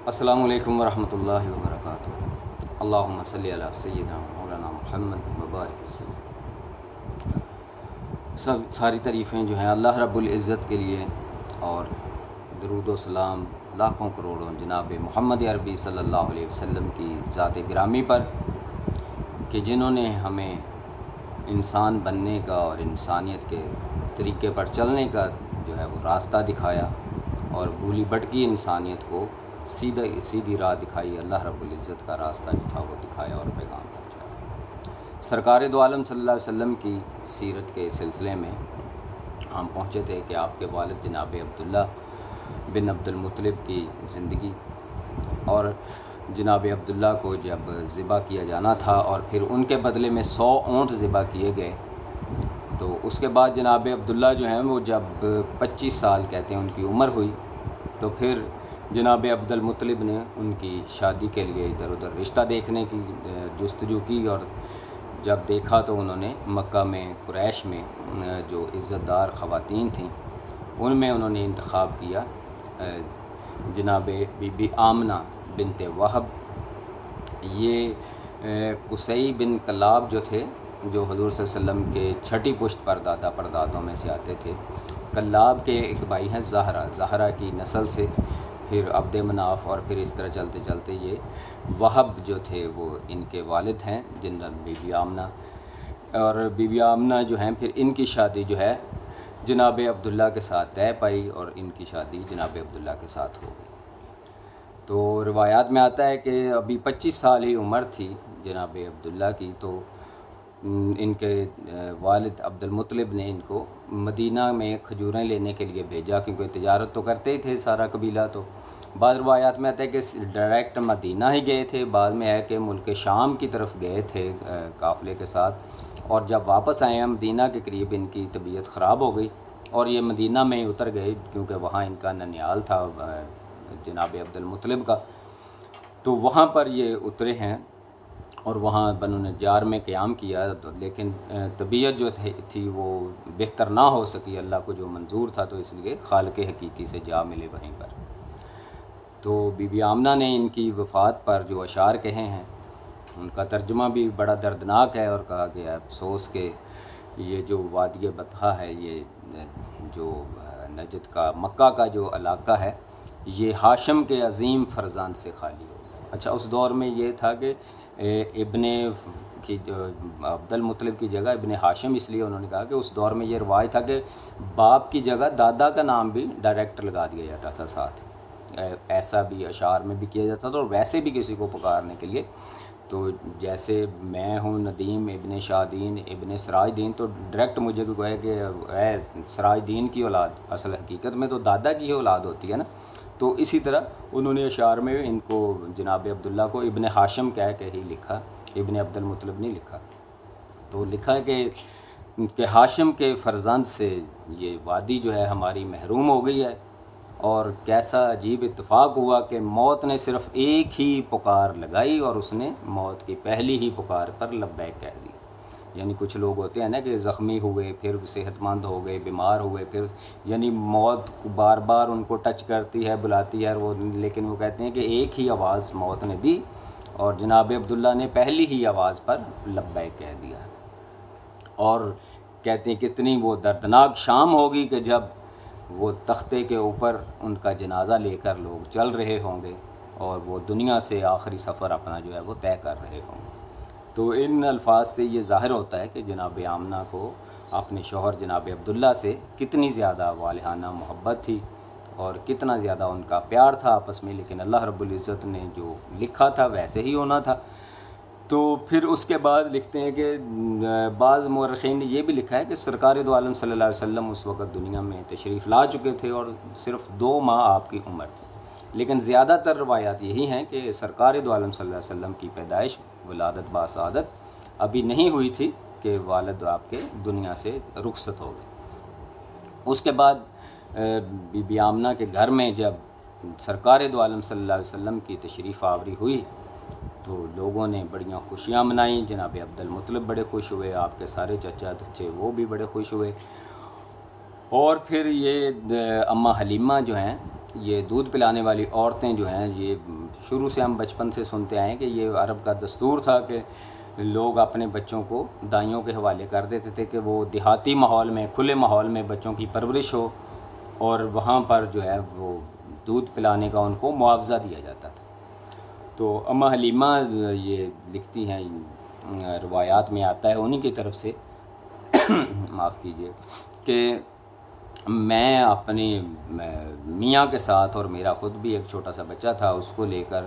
السلام علیکم ورحمۃ اللہ وبرکاتہ۔ اللہم صلی علی سیدنا مولانا محمد مبارک وسلم۔ ساری تعریفیں جو ہیں اللہ رب العزت کے لیے، اور درود و سلام لاکھوں کروڑوں جناب محمد عربی صلی اللہ علیہ وسلم کی ذات گرامی پر، کہ جنہوں نے ہمیں انسان بننے کا اور انسانیت کے طریقے پر چلنے کا جو ہے وہ راستہ دکھایا، اور بھولی بھٹکی انسانیت کو سیدھی راہ دکھائی۔ اللہ رب العزت کا راستہ جو تھا وہ دکھایا اور پیغام پہنچایا۔ سرکار دو عالم صلی اللہ علیہ وسلم کی سیرت کے سلسلے میں ہم پہنچے تھے کہ آپ کے والد جناب عبداللہ بن عبد المطلب کی زندگی، اور جناب عبداللہ کو جب ذبح کیا جانا تھا اور پھر ان کے بدلے میں 100 اونٹ ذبح کیے گئے، تو اس کے بعد جناب عبداللہ جو ہیں وہ جب 25 سال کہتے ہیں ان کی عمر ہوئی، تو پھر جناب عبد المطلب نے ان کی شادی کے لیے ادھر ادھر رشتہ دیکھنے کی جستجو کی، اور جب دیکھا تو انہوں نے مکہ میں قریش میں جو عزت دار خواتین تھیں ان میں انہوں نے انتخاب کیا جناب بی بی آمنہ بنت وہب۔ یہ قصی بن کلاب جو تھے، جو حضور صلی اللہ علیہ وسلم کے چھٹی پشت پر دادا پردادوں میں سے آتے تھے۔ کلاب کے ایک بھائی ہیں زہرہ کی نسل سے، پھر عبد مناف، اور پھر اس طرح چلتے چلتے یہ وہب جو تھے وہ ان کے والد ہیں، جن بی بی آمنہ، اور بی بی آمنہ جو ہیں پھر ان کی شادی جو ہے جناب عبداللہ کے ساتھ طے پائی، اور ان کی شادی جناب عبداللہ کے ساتھ ہو گئی۔ تو روایات میں آتا ہے کہ ابھی 25 سال ہی عمر تھی جناب عبداللہ کی، تو ان کے والد عبد المطلب نے ان کو مدینہ میں کھجوریں لینے کے لیے بھیجا، کیونکہ تجارت تو کرتے ہی تھے سارا قبیلہ۔ تو بعض روایات میں آتا ہے کہ ڈائریکٹ مدینہ ہی گئے تھے، بعد میں ہے کہ ملک شام کی طرف گئے تھے قافلے کے ساتھ، اور جب واپس آئے ہیں مدینہ کے قریب ان کی طبیعت خراب ہو گئی، اور یہ مدینہ میں ہی اتر گئے، کیونکہ وہاں ان کا ننیال تھا جناب عبد المطلب کا۔ تو وہاں پر یہ اترے ہیں اور وہاں بنو نجار میں قیام کیا، لیکن طبیعت جو تھی وہ بہتر نہ ہو سکی، اللہ کو جو منظور تھا، تو اس لیے خالق حقیقی سے جا ملے وہیں پر۔ تو بی بی آمنہ نے ان کی وفات پر جو اشعار کہے ہیں ان کا ترجمہ بھی بڑا دردناک ہے، اور کہا کہ افسوس کہ یہ جو وادی بطحا ہے، یہ جو نجد کا مکہ کا جو علاقہ ہے، یہ ہاشم کے عظیم فرزند سے خالی ہو گیا۔ اچھا، اس دور میں یہ تھا کہ ابن کی عبد المطلب کی جگہ ابن ہاشم، اس لیے انہوں نے کہا کہ اس دور میں یہ رواج تھا کہ باپ کی جگہ دادا کا نام بھی ڈائریکٹ لگا دیا جاتا تھا ساتھ، ایسا بھی اشعار میں بھی کیا جاتا تھا، اور ویسے بھی کسی کو پکارنے کے لیے، تو جیسے میں ہوں ندیم ابن شاہ دین ابن سراج دین، تو ڈائریکٹ مجھے کوئی کہے کہ اے سراج دین کی اولاد، اصل حقیقت میں تو دادا کی ہی اولاد ہوتی ہے نا۔ تو اسی طرح انہوں نے اشعار میں ان کو جناب عبداللہ کو ابن ہاشم کہہ کے ہی لکھا، ابن عبد المطلب نہیں لکھا۔ تو لکھا ہے کہ ہاشم کے فرزند سے یہ وادی جو ہے ہماری محروم ہو گئی ہے، اور کیسا عجیب اتفاق ہوا کہ موت نے صرف ایک ہی پکار لگائی، اور اس نے موت کی پہلی ہی پکار پر لبیک کہہ دی۔ یعنی کچھ لوگ ہوتے ہیں نا کہ زخمی ہوئے، پھر صحت مند ہو گئے، بیمار ہوئے، پھر یعنی موت بار بار ان کو ٹچ کرتی ہے، بلاتی ہے، وہ لیکن وہ کہتے ہیں کہ ایک ہی آواز موت نے دی، اور جناب عبداللہ نے پہلی ہی آواز پر لبیک کہہ دیا۔ اور کہتے ہیں کتنی وہ دردناک شام ہوگی کہ جب وہ تختے کے اوپر ان کا جنازہ لے کر لوگ چل رہے ہوں گے، اور وہ دنیا سے آخری سفر اپنا جو ہے وہ طے کر رہے ہوں گے۔ تو ان الفاظ سے یہ ظاہر ہوتا ہے کہ جناب آمنہ کو اپنے شوہر جناب عبداللہ سے کتنی زیادہ والہانہ محبت تھی، اور کتنا زیادہ ان کا پیار تھا آپس میں، لیکن اللہ رب العزت نے جو لکھا تھا ویسے ہی ہونا تھا۔ تو پھر اس کے بعد لکھتے ہیں کہ بعض مورخین نے یہ بھی لکھا ہے کہ سرکار دو عالم صلی اللہ علیہ وسلم اس وقت دنیا میں تشریف لا چکے تھے، اور صرف 2 ماہ آپ کی عمر تھی، لیکن زیادہ تر روایات یہی ہیں کہ سرکار دو عالم صلی اللہ علیہ وسلم کی پیدائش، ولادت باسعادت ابھی نہیں ہوئی تھی کہ والد آپ کے دنیا سے رخصت ہو گئے۔ اس کے بعد بی بی آمنہ کے گھر میں جب سرکار دو عالم صلی اللہ علیہ وسلم کی تشریف آوری ہوئی تو لوگوں نے بڑیاں خوشیاں منائیں، جناب عبد المطلب بڑے خوش ہوئے، آپ کے سارے چچا تچے وہ بھی بڑے خوش ہوئے، اور پھر یہ اماں حلیمہ جو ہیں یہ دودھ پلانے والی عورتیں جو ہیں، یہ شروع سے ہم بچپن سے سنتے آئے ہیں کہ یہ عرب کا دستور تھا کہ لوگ اپنے بچوں کو دائیوں کے حوالے کر دیتے تھے کہ وہ دیہاتی ماحول میں، کھلے ماحول میں بچوں کی پرورش ہو، اور وہاں پر جو ہے وہ دودھ پلانے کا ان کو معاوضہ دیا جاتا تھا۔ تو اماں حلیمہ یہ لکھتی ہیں، روایات میں آتا ہے انہی کی طرف سے معاف کیجیے، کہ میں اپنے میاں کے ساتھ، اور میرا خود بھی ایک چھوٹا سا بچہ تھا، اس کو لے کر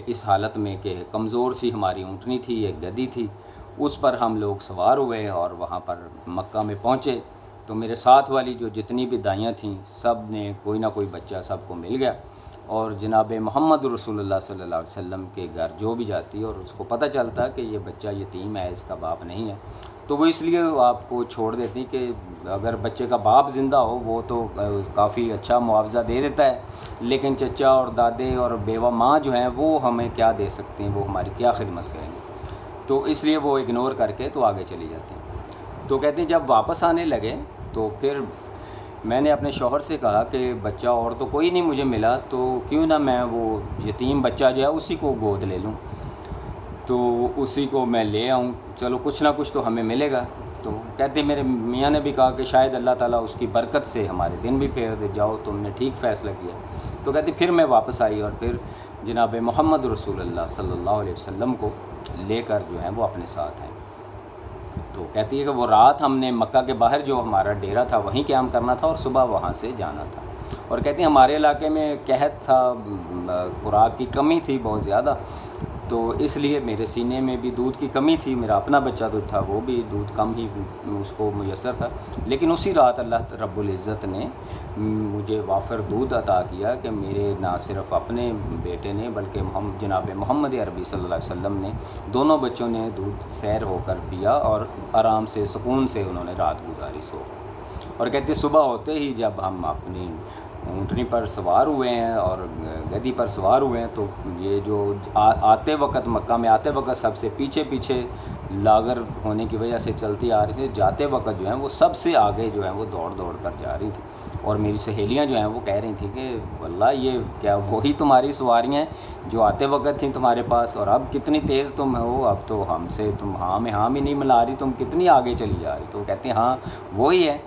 اس حالت میں کہ کمزور سی ہماری اونٹنی تھی، ایک گدی تھی، اس پر ہم لوگ سوار ہوئے اور وہاں پر مکہ میں پہنچے۔ تو میرے ساتھ والی جو جتنی بھی دائیاں تھیں، سب نے کوئی نہ کوئی بچہ سب کو مل گیا، اور جناب محمد رسول اللہ صلی اللہ علیہ وسلم کے گھر جو بھی جاتی اور اس کو پتہ چلتا کہ یہ بچہ یتیم ہے، اس کا باپ نہیں ہے، تو وہ اس لیے آپ کو چھوڑ دیتی کہ اگر بچے کا باپ زندہ ہو وہ تو کافی اچھا معاوضہ دے دیتا ہے، لیکن چچا اور دادے اور بیوہ ماں جو ہیں وہ ہمیں کیا دے سکتے ہیں، وہ ہماری کیا خدمت کریں گے، تو اس لیے وہ اگنور کر کے تو آگے چلی جاتی ہیں۔ تو کہتے ہیں جب واپس آنے لگے تو پھر میں نے اپنے شوہر سے کہا کہ بچہ اور تو کوئی نہیں مجھے ملا، تو کیوں نہ میں وہ یتیم بچہ جو ہے اسی کو گود لے لوں، تو اسی کو میں لے آؤں، چلو کچھ نہ کچھ تو ہمیں ملے گا۔ تو کہتے میرے میاں نے بھی کہا کہ شاید اللہ تعالیٰ اس کی برکت سے ہمارے دن بھی پھیر دے، جاؤ تم نے ٹھیک فیصلہ کیا۔ تو کہتے پھر میں واپس آئی اور پھر جناب محمد رسول اللہ صلی اللہ علیہ وسلم کو لے کر جو ہیں وہ اپنے ساتھ آئیں۔ تو کہتی ہے کہ وہ رات ہم نے مکہ کے باہر جو ہمارا ڈیرا تھا وہیں قیام کرنا تھا اور صبح وہاں سے جانا تھا، اور کہتی ہیں ہمارے علاقے میں قحط تھا، خوراک کی کمی تھی بہت زیادہ، تو اس لیے میرے سینے میں بھی دودھ کی کمی تھی، میرا اپنا بچہ جو تھا وہ بھی دودھ کم ہی اس کو میسر تھا، لیکن اسی رات اللہ رب العزت نے مجھے وافر دودھ عطا کیا کہ میرے نہ صرف اپنے بیٹے نے بلکہ جناب محمد عربی صلی اللہ علیہ وسلم نے، دونوں بچوں نے دودھ سیر ہو کر پیا اور آرام سے سکون سے انہوں نے رات گزاری سو کر۔ اور کہتے صبح ہوتے ہی جب ہم اپنی اونٹنی پر سوار ہوئے ہیں اور گدی پر سوار ہوئے ہیں، تو یہ جو آتے وقت مکہ میں آتے وقت سب سے پیچھے پیچھے لاغر ہونے کی وجہ سے چلتی آ رہی تھی، جاتے وقت جو ہیں وہ سب سے آگے جو ہیں وہ دوڑ دوڑ کر جا رہی تھی، اور میری سہیلیاں جو ہیں وہ کہہ رہی تھیں کہ واللہ یہ کیا وہی تمہاری سواریاں ہیں جو آتے وقت تھیں تمہارے پاس، اور اب کتنی تیز تم ہو، اب تو ہم سے تم ہاں میں ہاں بھی نہیں ملا رہی، تم کتنی آگے چلی جا رہی۔ تو کہتے ہیں ہاں وہی ہے،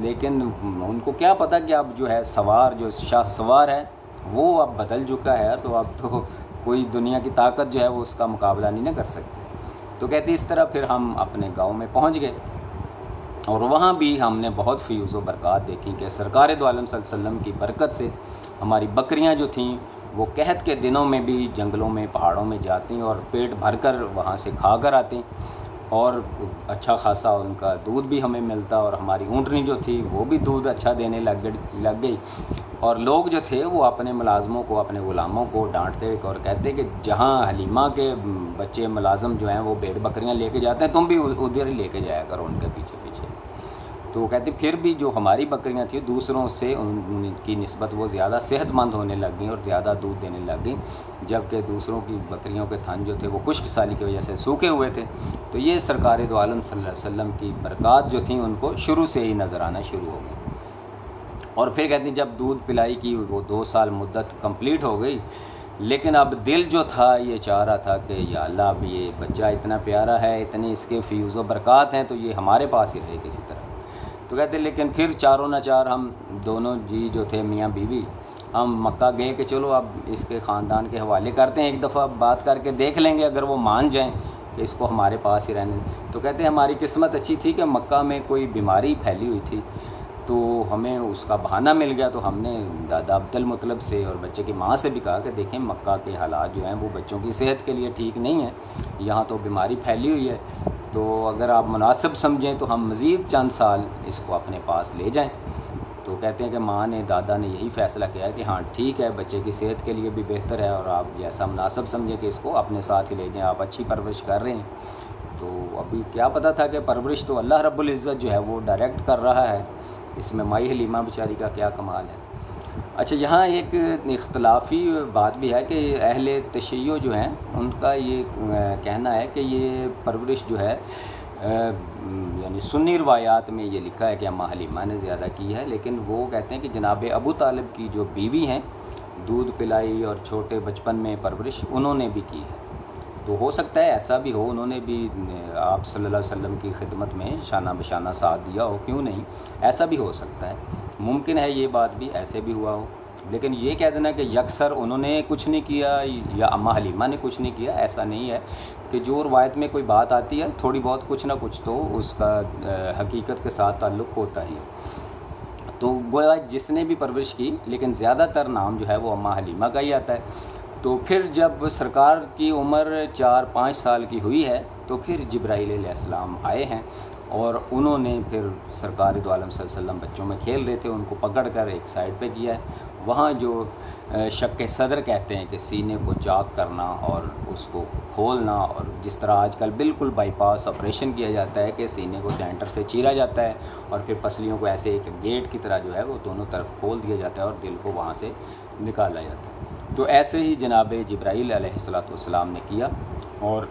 لیکن ان کو کیا پتہ کہ اب جو ہے سوار جو شاہ سوار ہے وہ اب بدل چکا ہے، تو اب تو کوئی دنیا کی طاقت جو ہے وہ اس کا مقابلہ نہیں نہ کر سکتی۔ تو کہتے اس طرح پھر ہم اپنے گاؤں میں پہنچ گئے، اور وہاں بھی ہم نے بہت فیوز و برکات دیکھی کہ سرکار دو عالم صلی اللہ علیہ وسلم کی برکت سے ہماری بکریاں جو تھیں وہ قحط کے دنوں میں بھی جنگلوں میں پہاڑوں میں جاتی اور پیٹ بھر کر وہاں سے کھا کر آتی، اور اچھا خاصا ان کا دودھ بھی ہمیں ملتا، اور ہماری اونٹنی جو تھی وہ بھی دودھ اچھا دینے لگ گئی، اور لوگ جو تھے وہ اپنے ملازموں کو، اپنے غلاموں کو ڈانٹتے اور کہتے کہ جہاں حلیمہ کے بچے ملازم جو ہیں وہ بھیڑ بکریاں لے کے جاتے ہیں تم بھی ادھر ہی لے کے جایا کرو ان کے پیچھے پیچھے۔ تو کہتے پھر بھی جو ہماری بکریاں تھیں دوسروں سے ان کی نسبت وہ زیادہ صحت مند ہونے لگ گئیں اور زیادہ دودھ دینے لگ گئیں، جبکہ دوسروں کی بکریوں کے تھن جو تھے وہ خشک سالی کی وجہ سے سوکھے ہوئے تھے۔ تو یہ سرکار دو عالم صلی اللہ علیہ وسلم کی برکات جو تھیں ان کو شروع سے ہی نظر آنا شروع ہو گئی۔ اور پھر کہتے ہیں جب دودھ پلائی کی وہ 2 سال مدت کمپلیٹ ہو گئی، لیکن اب دل جو تھا یہ چاہ رہا تھا کہ یا اللہ اب یہ بچہ اتنا پیارا ہے، اتنی اس کے فیوز و برکات ہیں، تو یہ ہمارے پاس ہی رہے کسی طرح۔ تو کہتے لیکن پھر چاروں نہ چار ہم دونوں جی جو تھے میاں بیوی، ہم مکہ گئے کہ چلو اب اس کے خاندان کے حوالے کرتے ہیں، ایک دفعہ بات کر کے دیکھ لیں گے اگر وہ مان جائیں کہ اس کو ہمارے پاس ہی رہنے دیں۔ تو کہتے ہیں ہماری قسمت اچھی تھی کہ مکہ میں کوئی بیماری پھیلی ہوئی تھی، تو ہمیں اس کا بہانہ مل گیا، تو ہم نے دادا عبد المطلب سے اور بچے کی ماں سے بھی کہا کہ دیکھیں مکہ کے حالات جو ہیں وہ بچوں کی صحت کے لیے ٹھیک نہیں ہیں، یہاں تو بیماری پھیلی ہوئی ہے، تو اگر آپ مناسب سمجھیں تو ہم مزید چند سال اس کو اپنے پاس لے جائیں۔ تو کہتے ہیں کہ ماں نے دادا نے یہی فیصلہ کیا کہ ہاں ٹھیک ہے، بچے کی صحت کے لیے بھی بہتر ہے، اور آپ جیسا مناسب سمجھیں کہ اس کو اپنے ساتھ ہی لے جائیں، آپ اچھی پرورش کر رہے ہیں۔ تو ابھی کیا پتہ تھا کہ پرورش تو اللہ رب العزت جو ہے وہ ڈائریکٹ کر رہا ہے، اس میں مائی حلیمہ بیچاری کا کیا کمال ہے۔ اچھا یہاں ایک اختلافی بات بھی ہے کہ اہل تشیع جو ہیں ان کا یہ کہنا ہے کہ یہ پرورش جو ہے یعنی سنی روایات میں یہ لکھا ہے کہ اماں حلیمہ نے زیادہ کی ہے، لیکن وہ کہتے ہیں کہ جناب ابو طالب کی جو بیوی ہیں، دودھ پلائی اور چھوٹے بچپن میں پرورش انہوں نے بھی کی ہے۔ تو ہو سکتا ہے ایسا بھی ہو، انہوں نے بھی آپ صلی اللہ علیہ وسلم کی خدمت میں شانہ بشانہ ساتھ دیا ہو، کیوں نہیں، ایسا بھی ہو سکتا ہے، ممکن ہے یہ بات بھی ایسے بھی ہوا ہو۔ لیکن یہ کہہ دینا کہ یکسر انہوں نے کچھ نہیں کیا یا اماں حلیمہ نے کچھ نہیں کیا، ایسا نہیں ہے، کہ جو روایت میں کوئی بات آتی ہے تھوڑی بہت کچھ نہ کچھ تو اس کا حقیقت کے ساتھ تعلق ہوتا ہی ہے۔ تو گویا جس نے بھی پرورش کی، لیکن زیادہ تر نام جو ہے وہ اماں حلیمہ کا ہی آتا ہے۔ تو پھر جب سرکار کی عمر 4-5 سال کی ہوئی ہے تو پھر جبرائیل علیہ السلام آئے ہیں، اور انہوں نے پھر سرکار دو عالم صلی اللہ علیہ وسلم بچوں میں کھیل رہے تھے، ان کو پکڑ کر ایک سائڈ پہ کیا ہے۔ وہاں جو شق صدر کہتے ہیں کہ سینے کو چاک کرنا اور اس کو کھولنا، اور جس طرح آج کل بالکل بائی پاس آپریشن کیا جاتا ہے کہ سینے کو سینٹر سے چیرا جاتا ہے اور پھر پسلیوں کو ایسے ایک گیٹ کی طرح جو ہے وہ دونوں طرف کھول دیا جاتا ہے اور دل کو وہاں سے نکالا جاتا ہے، تو ایسے ہی جناب جبرائیل علیہ السلام نے کیا، اور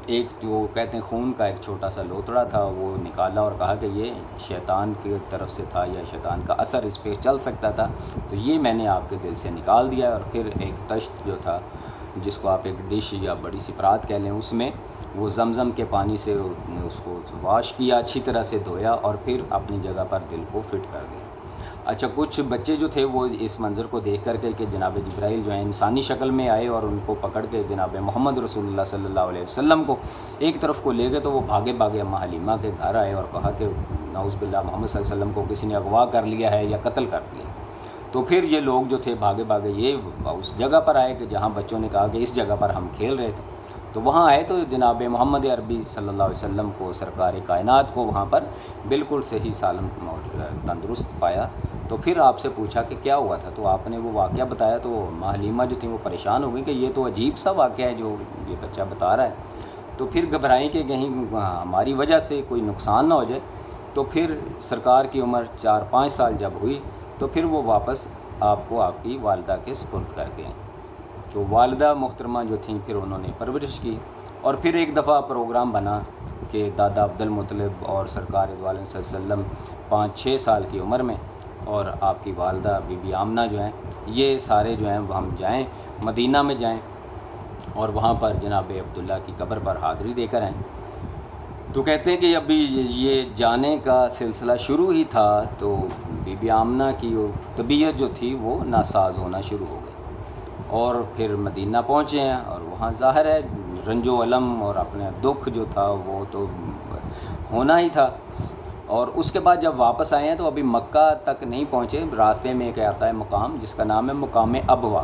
ایک جو کہتے ہیں خون کا ایک چھوٹا سا لوتڑا تھا وہ نکالا اور کہا کہ یہ شیطان کی طرف سے تھا یا شیطان کا اثر اس پہ چل سکتا تھا، تو یہ میں نے آپ کے دل سے نکال دیا۔ اور پھر ایک تشت جو تھا، جس کو آپ ایک ڈش یا بڑی سی پرات کہہ لیں، اس میں وہ زمزم کے پانی سے اس کو واش کیا، اچھی طرح سے دھویا، اور پھر اپنی جگہ پر دل کو فٹ کر دیا۔ اچھا، کچھ بچے جو تھے وہ اس منظر کو دیکھ کر کے کہ جناب جبرائیل جو ہیں انسانی شکل میں آئے اور ان کو پکڑ کے جناب محمد رسول اللہ صلی اللہ علیہ وسلم کو ایک طرف کو لے گئے، تو وہ بھاگے بھاگے اماں حلیمہ کے گھر آئے اور کہا کہ نعوذ باللہ محمد صلی اللہ علیہ وسلم کو کسی نے اغوا کر لیا ہے یا قتل کر دیا۔ تو پھر یہ لوگ جو تھے بھاگے بھاگے یہ اس جگہ پر آئے کہ جہاں بچوں نے کہا کہ اس جگہ پر ہم کھیل رہے تھے، تو وہاں آئے تو جناب محمد عربی صلی اللہ علیہ وسلم کو، سرکار کائنات کو وہاں پر بالکل صحیح سالم اور تندرست پایا۔ تو پھر آپ سے پوچھا کہ کیا ہوا تھا، تو آپ نے وہ واقعہ بتایا، تو اماں حلیمہ جو تھیں وہ پریشان ہو گئی کہ یہ تو عجیب سا واقعہ ہے جو یہ بچہ بتا رہا ہے۔ تو پھر گھبرائیں کہ کہیں ہماری وجہ سے کوئی نقصان نہ ہو جائے۔ تو پھر سرکار کی عمر 4-5 سال جب ہوئی تو پھر وہ واپس آپ کو آپ کی والدہ کے سپرد کر کے، تو والدہ محترمہ جو تھیں پھر انہوں نے پرورش کی، اور پھر ایک دفعہ پروگرام بنا کہ دادا عبد المطلب اور سرکار دو عالم صلی اللہ علیہ وسلم 5-6 سال کی عمر میں، اور آپ کی والدہ بی بی آمنہ جو ہیں، یہ سارے جو ہیں ہم جائیں مدینہ میں جائیں اور وہاں پر جناب عبداللہ کی قبر پر حاضری دے کر آئیں۔ تو کہتے ہیں کہ ابھی یہ جانے کا سلسلہ شروع ہی تھا تو بی بی آمنہ کی طبیعت جو تھی وہ ناساز ہونا شروع ہو گئی، اور پھر مدینہ پہنچے ہیں، اور وہاں ظاہر ہے رنج و علم اور اپنے دکھ جو تھا وہ تو ہونا ہی تھا۔ اور اس کے بعد جب واپس آئے ہیں تو ابھی مکہ تک نہیں پہنچے، راستے میں ایک آتا ہے مقام جس کا نام ہے مقام ابوا،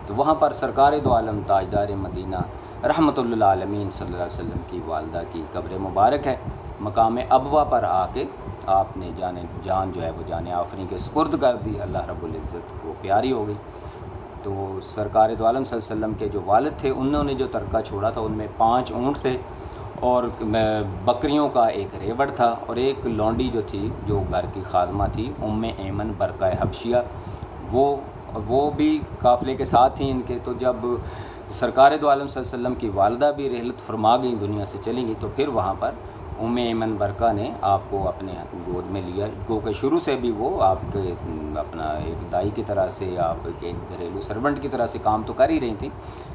تو وہاں پر سرکار دو عالم تاجدار مدینہ رحمۃ اللہ عالمین صلی اللہ علیہ وسلم کی والدہ کی قبر مبارک ہے۔ مقام ابوا پر آ کے آپ نے جان جو ہے وہ جان آفریں کے سپرد کر دی، اللہ رب العزت کو پیاری ہو گئی۔ تو سرکار دو عالم صلی اللہ علیہ وسلم کے جو والد تھے انہوں نے جو ترکہ چھوڑا تھا ان میں 5 اونٹ تھے، اور بکریوں کا ایک ریوڑ تھا، اور ایک لونڈی جو تھی جو گھر کی خادمہ تھی ایمن برقہ حبشیہ، وہ بھی قافلے کے ساتھ تھیں ان کے۔ تو جب سرکار دو عالم صلی اللہ علیہ وسلم کی والدہ بھی رحلت فرما گئیں، دنیا سے چلی گئی، تو پھر وہاں پر ایمن برقہ نے آپ کو اپنے گود میں لیا، کیونکہ شروع سے بھی وہ آپ کے اپنا ایک دائی کی طرح سے، آپ کے ایک گھریلو سرونٹ کی طرح سے کام تو کر ہی رہی تھیں،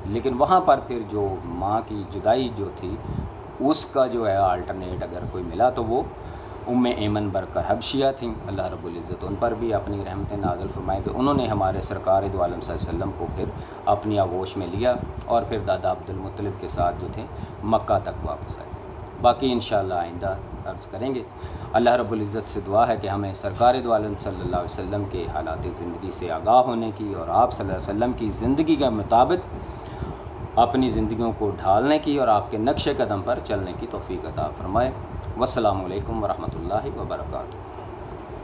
لیکن وہاں پر پھر جو ماں کی جدائی جو تھی اس کا جو ہے آلٹرنیٹ اگر کوئی ملا تو وہ ایمن برقہ حبشیہ تھیں، اللہ رب العزت ان پر بھی اپنی رحمتیں نازل فرمائے کہ انہوں نے ہمارے سرکار دو عالم صلی اللہ علیہ وسلم کو پھر اپنی آغوش میں لیا، اور پھر دادا عبد المطلب کے ساتھ جو تھے مکہ تک واپس آئے۔ باقی انشاءاللہ آئندہ عرض کریں گے۔ اللہ رب العزت سے دعا ہے کہ ہمیں سرکار دو عالم صلی اللہ علیہ وسلم کے حالات زندگی سے آگاہ ہونے کی، اور آپ صلی اللہ علیہ وسلم کی زندگی کے مطابق اپنی زندگیوں کو ڈھالنے کی اور آپ کے نقش قدم پر چلنے کی توفیق عطا فرمائے۔ والسلام علیکم ورحمۃ اللہ وبرکاتہ۔